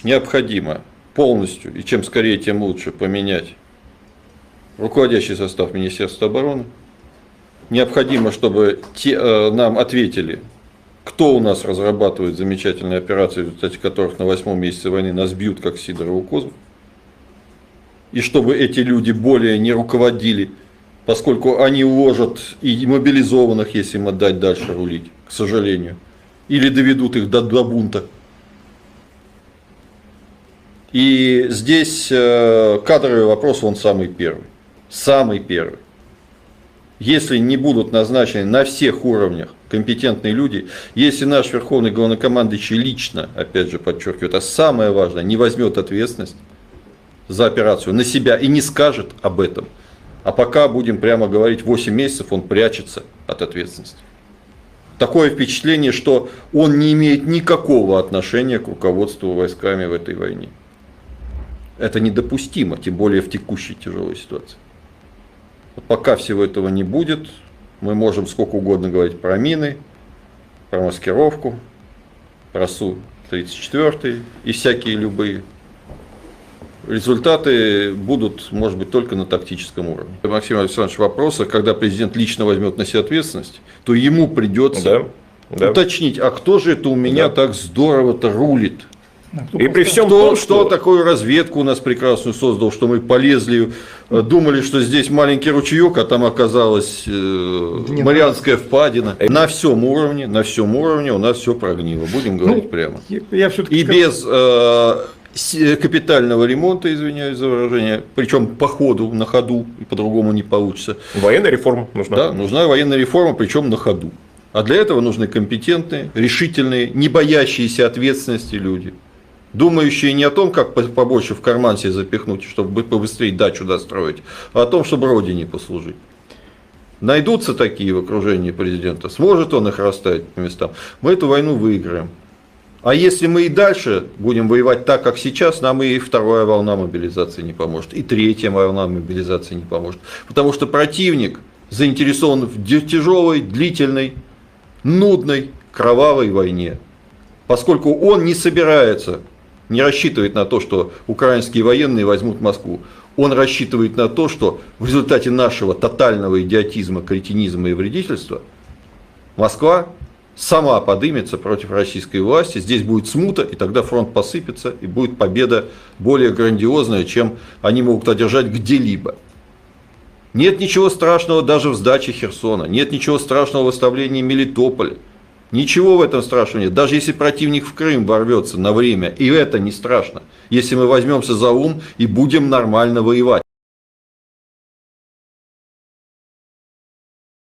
необходимо полностью, и чем скорее, тем лучше, поменять руководящий состав Министерства обороны. Необходимо, чтобы нам ответили, кто у нас разрабатывает замечательные операции, в результате которых на 8-м месяце войны нас бьют, как Сидорову козу. И чтобы эти люди более не руководили, поскольку они уложат и мобилизованных, если им отдать дальше рулить, к сожалению, или доведут их до бунта. И здесь кадровый вопрос, он самый первый. Самый первый. Если не будут назначены на всех уровнях компетентные люди, если наш верховный главнокомандующий лично, опять же подчеркиваю, это самое важное, не возьмет ответственность за операцию на себя и не скажет об этом, а пока будем прямо говорить, 8 месяцев он прячется от ответственности. Такое впечатление, что он не имеет никакого отношения к руководству войсками в этой войне. Это недопустимо, тем более в текущей тяжелой ситуации. Пока всего этого не будет, мы можем сколько угодно говорить про мины, про маскировку, про Су-34 и всякие любые. Результаты будут, может быть, только на тактическом уровне. Максим Александрович, вопроса, когда президент лично возьмет на себя ответственность, то ему придется уточнить, а кто же это у меня так здорово-то рулит? И при всем том, что такую разведку у нас прекрасную создал, что мы полезли, думали, что здесь маленький ручеек, а там оказалась Марианская впадина. На всем уровне у нас все прогнило. Будем говорить прямо. И без капитального ремонта, извиняюсь за выражение, причем по ходу, на ходу, и по-другому не получится. Военная реформа нужна. Да, нужна военная реформа, причем на ходу. А для этого нужны компетентные, решительные, не боящиеся ответственности люди. Думающие не о том, как побольше в карман себе запихнуть, чтобы побыстрее дачу достроить, а о том, чтобы родине послужить. Найдутся такие в окружении президента, сможет он их расставить по местам, мы эту войну выиграем. А если мы и дальше будем воевать так, как сейчас, нам и вторая волна мобилизации не поможет, и третья волна мобилизации не поможет. Потому что противник заинтересован в тяжелой, длительной, нудной, кровавой войне. Поскольку он не собирается, не рассчитывает на то, что украинские военные возьмут Москву. Он рассчитывает на то, что в результате нашего тотального идиотизма, кретинизма и вредительства Москва сама подымется против российской власти, здесь будет смута, и тогда фронт посыпется, и будет победа более грандиозная, чем они могут одержать где-либо. Нет ничего страшного даже в сдаче Херсона, нет ничего страшного в оставлении Мелитополя. Ничего в этом страшного нет. Даже если противник в Крым ворвется на время, и это не страшно, если мы возьмемся за ум и будем нормально воевать.